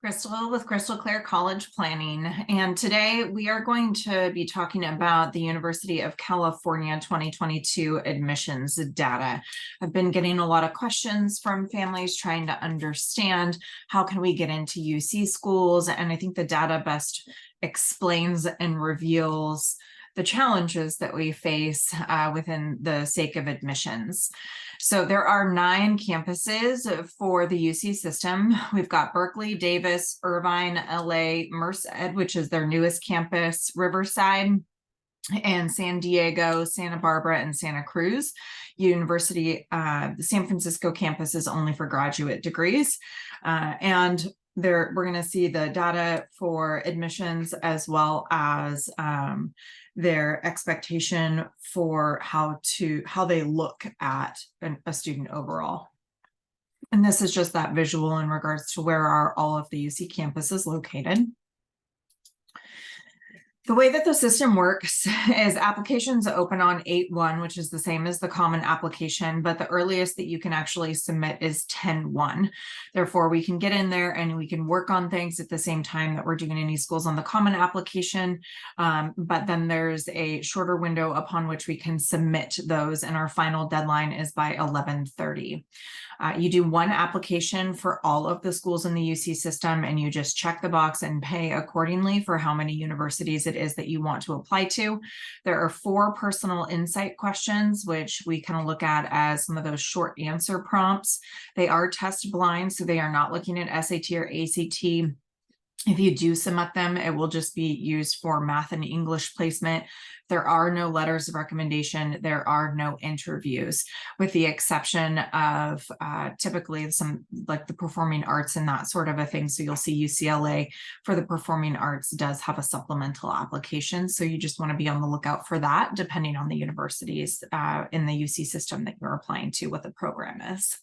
Crystal with Crystal Clear College Planning, and today we are going to be talking about the University of California 2022 admissions data. I've been getting a lot of questions from families trying to understand how can we get into UC schools, and I think the data best explains and reveals the challenges that we face within the sake of admissions. So there are 9 campuses for the UC system. We've got Berkeley, Davis, Irvine, LA, Merced, which is their newest campus, Riverside, and San Diego, Santa Barbara, and Santa Cruz. The San Francisco campus is only for graduate degrees. And we're going to see the data for admissions as well as their expectation for how they look at a student overall. And this is just that visual in regards to where are all of the UC campuses located. The way that the system works is applications open on 8/1, which is the same as the common application, but the earliest that you can actually submit is 10/1. Therefore, we can get in there and we can work on things at the same time that we're doing any schools on the common application. But then there's a shorter window upon which we can submit those, and our final deadline is by 11:30. You do one application for all of the schools in the UC system, and you just check the box and pay accordingly for how many universities it is that you want to apply to. There are 4 personal insight questions, which we kind of look at as some of those short answer prompts. They are test blind, so they are not looking at SAT or ACT. If you do submit them, it will just be used for math and English placement. There are no letters of recommendation. There are no interviews, with the exception of typically some like the performing arts and that sort of a thing. So you'll see UCLA for the performing arts does have a supplemental application. So you just want to be on the lookout for that, depending on the universities in the UC system that you're applying to, what the program is.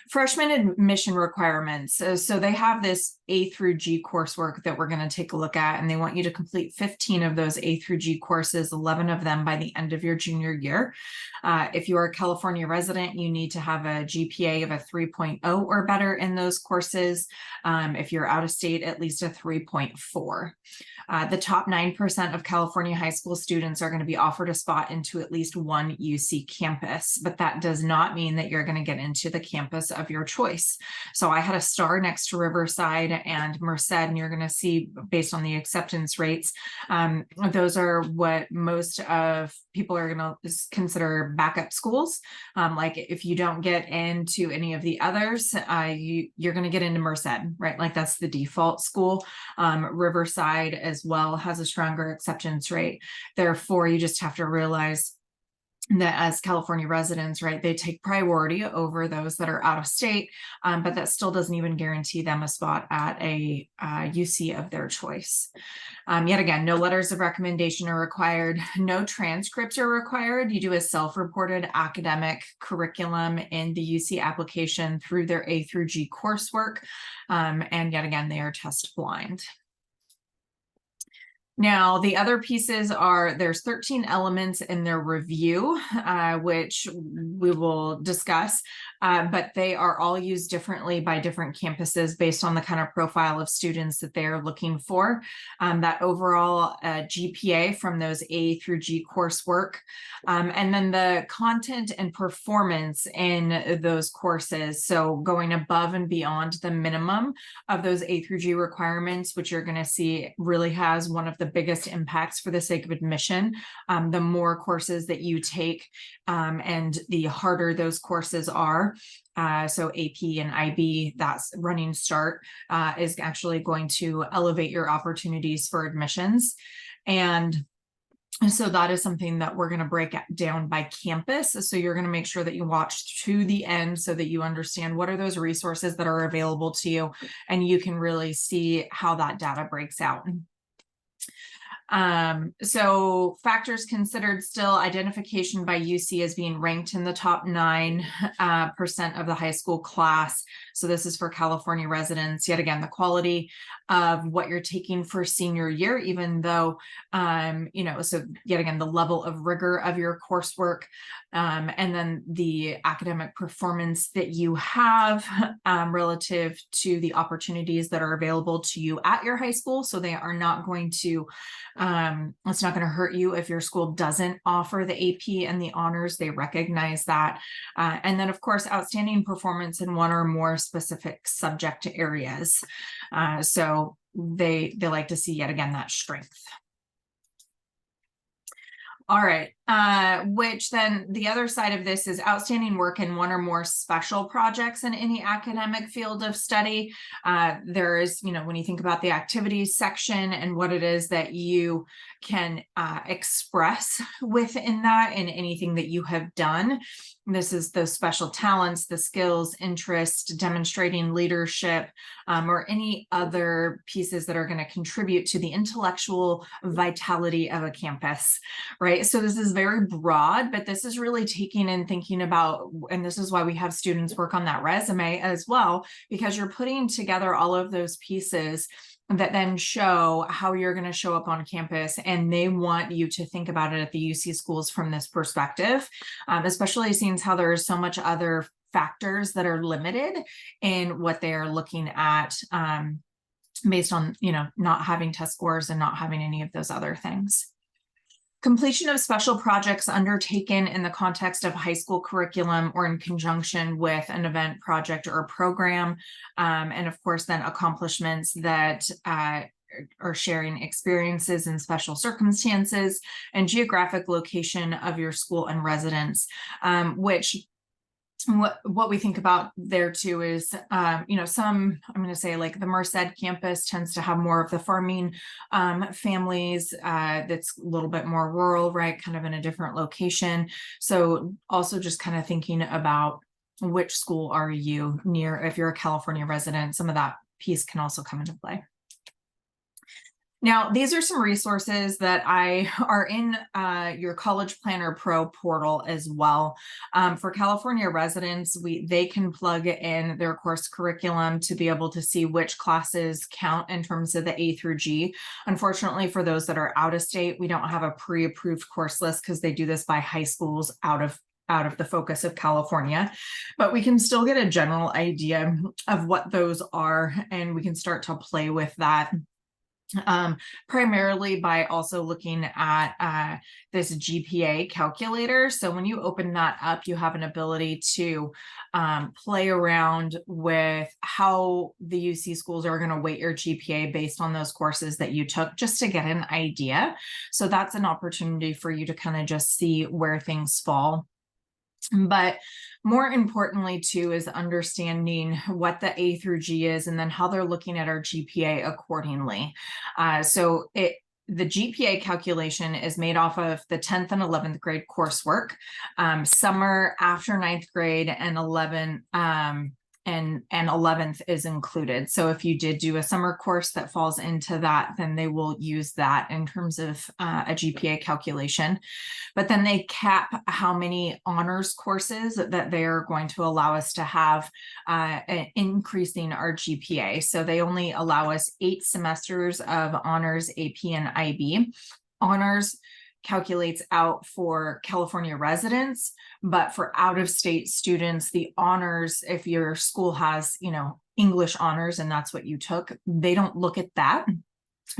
Freshman admission requirements. So they have this A through G coursework that we're going to take a look at, and they want you to complete 15 of those A through G courses, 11 of them by the end of your junior year. If you are a California resident, you need to have a GPA of a 3.0 or better in those courses. If you're out of state, at least a 3.4. The top 9% of California high school students are going to be offered a spot into at least one UC campus, but that does not mean that you're going to get into the campus of your choice. So I had a star next to Riverside and Merced, and you're going to see based on the acceptance rates, those are what most of people are going to consider backup schools. Like if you don't get into any of the others, you're going to get into Merced, right? Like that's the default school. Riverside as well has a stronger acceptance rate. Therefore, you just have to realize that as California residents, right, they take priority over those that are out of state, but that still doesn't even guarantee them a spot at a UC of their choice. Yet again, no letters of recommendation are required. No transcripts are required. You do a self-reported academic curriculum in the UC application through their A through G coursework. And yet again, they are test blind. Now, the other pieces are there's 13 elements in their review, which we will discuss, but they are all used differently by different campuses based on the kind of profile of students that they are looking for. That overall GPA from those A through G coursework, and then the content and performance in those courses. So going above and beyond the minimum of those A through G requirements, which you're going to see really has one of the biggest impacts for the sake of admission. The more courses that you take and the harder those courses are. So AP and IB, that's running start, is actually going to elevate your opportunities for admissions. And so that is something that we're going to break down by campus. So you're going to make sure that you watch to the end so that you understand what are those resources that are available to you, and you can really see how that data breaks out. So factors considered still: identification by UC as being ranked in the top 9% of the high school class. So this is for California residents. Yet again, the quality of what you're taking for senior year, even though, so yet again, the level of rigor of your coursework, and then the academic performance that you have relative to the opportunities that are available to you at your high school. So they are not going to, it's not going to hurt you if your school doesn't offer the AP and the honors. They recognize that. And then, of course, outstanding performance in one or more specific subject areas. So they like to see, yet again, that strength. All right, which then the other side of this is outstanding work in one or more special projects in any academic field of study. There is, when you think about the activities section and what it is that you can express within that in anything that you have done. This is those special talents, the skills, interest, demonstrating leadership, or any other pieces that are going to contribute to the intellectual vitality of a campus, right? So this is very broad, but this is really taking and thinking about, and this is why we have students work on that resume as well, because you're putting together all of those pieces that then show how you're going to show up on campus, and they want you to think about it at the UC schools from this perspective, especially since how there is so much other factors that are limited in what they are looking at, based on, not having test scores and not having any of those other things. Completion of special projects undertaken in the context of high school curriculum or in conjunction with an event, project, or program. And of course, then accomplishments that are sharing experiences in special circumstances and geographic location of your school and residence, which what we think about there too is, I'm going to say like the Merced campus tends to have more of the farming families, that's a little bit more rural, right? Kind of in a different location. So also just kind of thinking about which school are you near. If you're a California resident, some of that piece can also come into play. Now, these are some resources that are in your College Planner Pro portal as well. For California residents, they can plug in their course curriculum to be able to see which classes count in terms of the A through G. Unfortunately, for those that are out of state, we don't have a pre-approved course list because they do this by high schools out of the focus of California, but we can still get a general idea of what those are, and we can start to play with that. Primarily by also looking at this GPA calculator. So when you open that up, you have an ability to play around with how the UC schools are going to weight your GPA based on those courses that you took, just to get an idea. So that's an opportunity for you to kind of just see where things fall. But more importantly, too, is understanding what the A through G is, and then how they're looking at our GPA accordingly. So the GPA calculation is made off of the 10th and 11th grade coursework. Summer after 9th grade and 11th is included. So if you did do a summer course that falls into that, then they will use that in terms of a GPA calculation. But then they cap how many honors courses that they are going to allow us to have, increasing our GPA. So they only allow us 8 semesters of honors, AP, and IB. Honors calculates out for California residents, but for out-of-state students, the honors, if your school has, English honors and that's what you took, they don't look at that.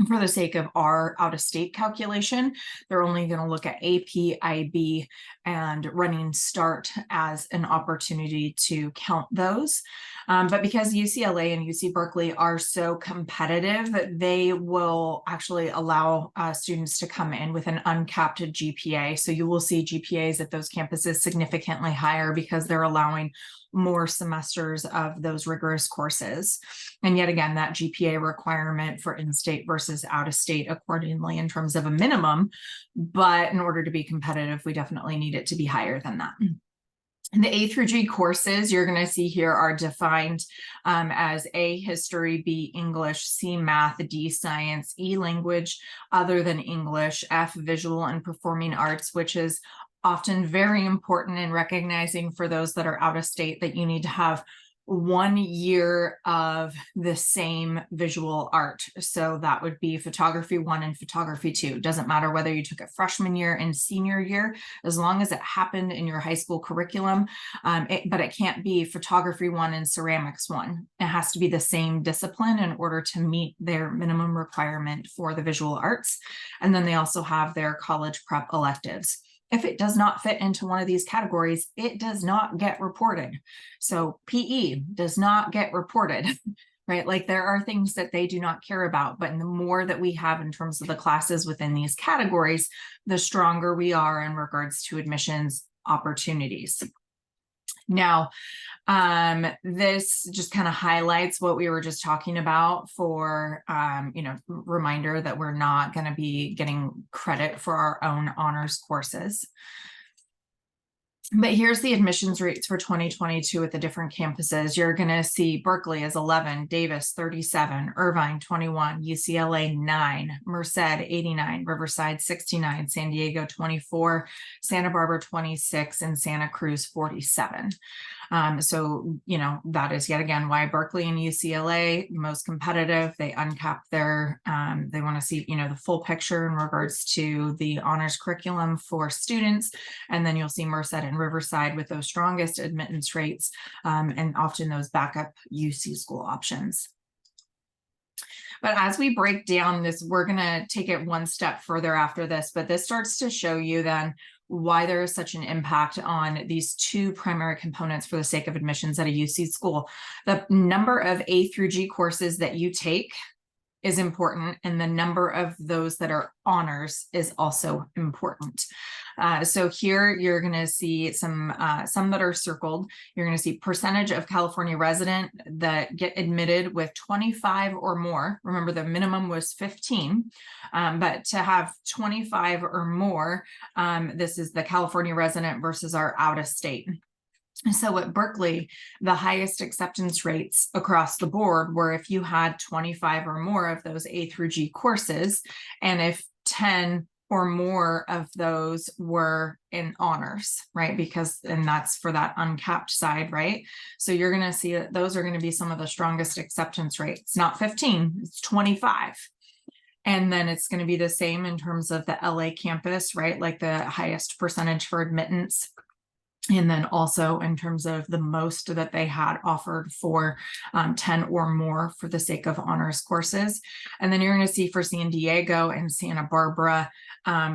For the sake of our out-of-state calculation, they're only going to look at AP, IB, and running start as an opportunity to count those. But because UCLA and UC Berkeley are so competitive, they will actually allow students to come in with an uncapped GPA. So you will see GPAs at those campuses significantly higher because they're allowing more semesters of those rigorous courses. And yet again, that GPA requirement for in-state versus out-of-state accordingly in terms of a minimum, but in order to be competitive, we definitely need it to be higher than that. The A through G courses you're going to see here are defined as A, history, B, English, C, math, D, science, E, language other than English, F, visual and performing arts, which is often very important in recognizing for those that are out of state that you need to have 1 year of the same visual art. So that would be photography 1 and photography 2. Doesn't matter whether you took it freshman year and senior year, as long as it happened in your high school curriculum. But it can't be photography 1 and ceramics 1. It has to be the same discipline in order to meet their minimum requirement for the visual arts. And then they also have their college prep electives. If it does not fit into one of these categories, it does not get reported. So PE does not get reported, right? Like there are things that they do not care about, but the more that we have in terms of the classes within these categories, the stronger we are in regards to admissions opportunities. Now, this just kind of highlights what we were just talking about for, reminder that we're not going to be getting credit for our own honors courses. But here's the admissions rates for 2022 at the different campuses. You're going to see Berkeley is 11, Davis 37, Irvine 21, UCLA 9, Merced 89, Riverside 69, San Diego 24, Santa Barbara 26, and Santa Cruz 47. So, that is yet again why Berkeley and UCLA, most competitive. They uncap their, they want to see, the full picture in regards to the honors curriculum for students. And then you'll see Merced and Riverside with those strongest admittance rates, and often those backup UC school options. But as we break down this, we're going to take it one step further after this, but this starts to show you then why there is such an impact on these two primary components for the sake of admissions at a UC school. The number of A through G courses that you take is important, and the number of those that are honors is also important. So here you're going to see some that are circled. You're going to see percentage of California resident that get admitted with 25 or more. Remember, the minimum was 15, but to have 25 or more, this is the California resident versus our out of state. So at Berkeley, the highest acceptance rates across the board were if you had 25 or more of those A through G courses, and if 10 or more of those were in honors, right? And that's for that uncapped side, right? So you're going to see that those are going to be some of the strongest acceptance rates, not 15, it's 25. And then it's going to be the same in terms of the LA campus, right? Like the highest percentage for admittance. And then also in terms of the most that they had offered for 10 or more for the sake of honors courses. And then you're going to see for San Diego and Santa Barbara,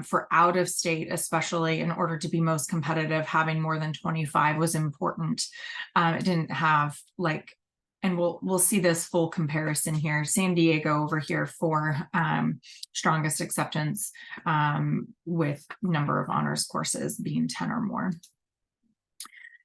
for out of state, especially in order to be most competitive, having more than 25 was important. It didn't have and we'll see this full comparison here. San Diego over here for strongest acceptance with number of honors courses being 10 or more.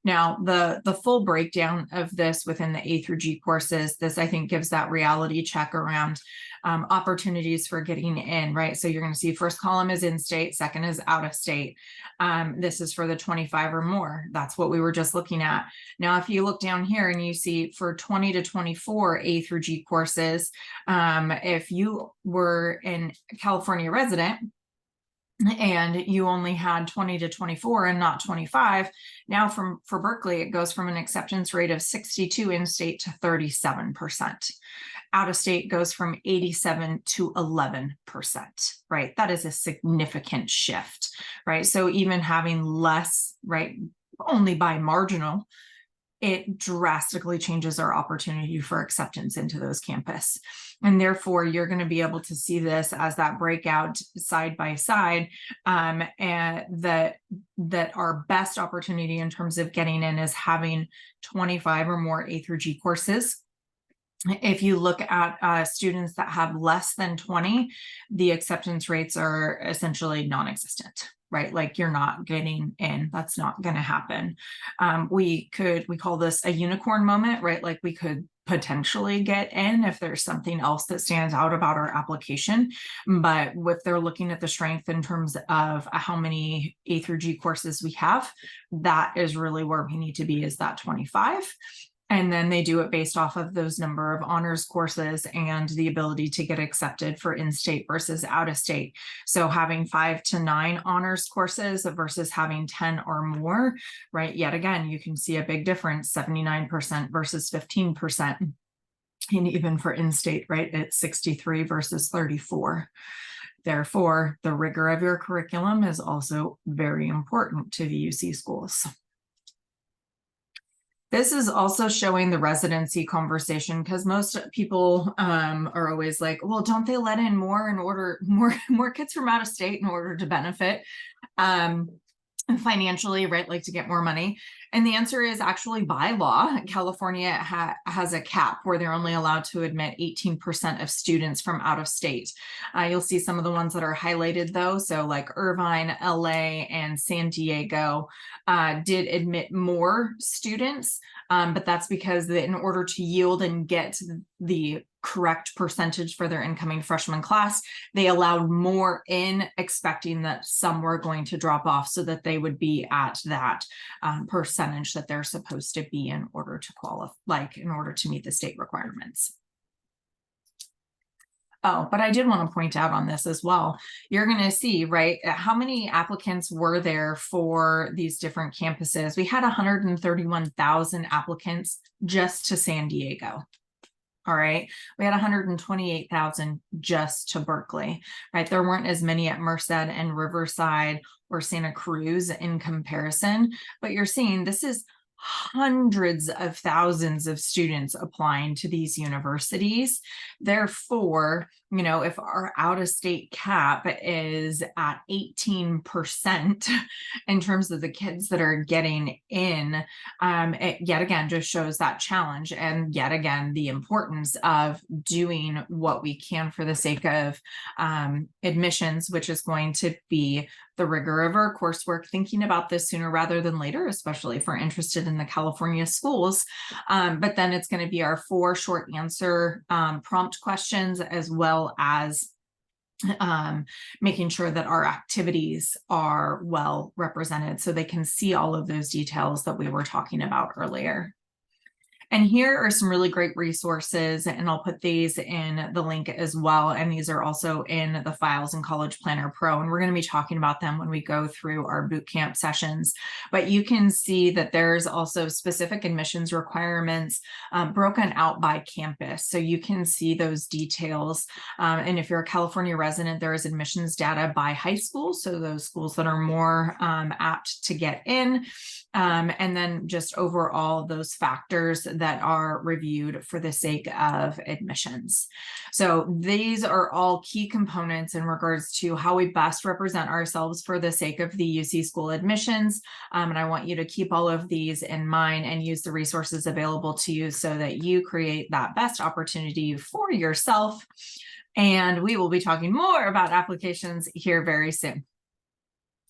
Now, the full breakdown of this within the A through G courses, this I think gives that reality check around opportunities for getting in, right? So you're going to see first column is in-state, second is out of state. This is for the 25 or more. That's what we were just looking at. Now, if you look down here and you see for 20 to 24 A through G courses, if you were in California resident, and you only had 20 to 24 and not 25. Now for Berkeley, it goes from an acceptance rate of 62 in-state to 37%. Out of state goes from 87 to 11%, right? That is a significant shift, right? So even having less, right, only by marginal, it drastically changes our opportunity for acceptance into those campus. And therefore, you're going to be able to see this as that breakout side by side, and that our best opportunity in terms of getting in is having 25 or more A through G courses. If you look at students that have less than 20, the acceptance rates are essentially non-existent. right? Like you're not getting in, that's not going to happen. We call this a unicorn moment, right? Like we could potentially get in if there's something else that stands out about our application. But if they're looking at the strength in terms of how many A through G courses we have, that is really where we need to be, is that 25. And then they do it based off of those number of honors courses and the ability to get accepted for in-state versus out-of-state. So having 5 to 9 honors courses versus having 10 or more, right? Yet again, you can see a big difference, 79% versus 15%. And even for in-state, right, it's 63 versus 34. Therefore, the rigor of your curriculum is also very important to the UC schools. This is also showing the residency conversation, because most people are always like, well, don't they let in more kids from out of state in order to benefit financially, right? Like to get more money. And the answer is actually by law, California has a cap where they're only allowed to admit 18% of students from out of state. You'll see some of the ones that are highlighted though. So like Irvine, LA, and San Diego did admit more students, but that's because in order to yield and get the correct percentage for their incoming freshman class, they allowed more in, expecting that some were going to drop off so that they would be at that percentage that they're supposed to be in order to qualify, like in order to meet the state requirements. Oh, but I did want to point out on this as well. You're going to see, right, how many applicants were there for these different campuses. We had 131,000 applicants just to San Diego. All right, we had 128,000 just to Berkeley, right? There weren't as many at Merced and Riverside or Santa Cruz in comparison, but you're seeing this is hundreds of thousands of students applying to these universities. Therefore, you know, if our out-of-state cap is at 18% in terms of the kids that are getting in, it yet again just shows that challenge, and yet again the importance of doing what we can for the sake of admissions, which is going to be the rigor of our coursework, thinking about this sooner rather than later, especially if we're interested in the California schools. But then it's going to be our 4 short answer prompt questions, as well as making sure that our activities are well represented so they can see all of those details that we were talking about earlier. And here are some really great resources, and I'll put these in the link as well. And these are also in the files in College Planner Pro, and we're going to be talking about them when we go through our bootcamp sessions. But you can see that there's also specific admissions requirements broken out by campus. So you can see those details. And if you're a California resident, there is admissions data by high school. So those schools that are more apt to get in. And then just overall those factors that are reviewed for the sake of admissions. So these are all key components in regards to how we best represent ourselves for the sake of the UC school admissions. And I want you to keep all of these in mind and use the resources available to you so that you create that best opportunity for yourself. And we will be talking more about applications here very soon.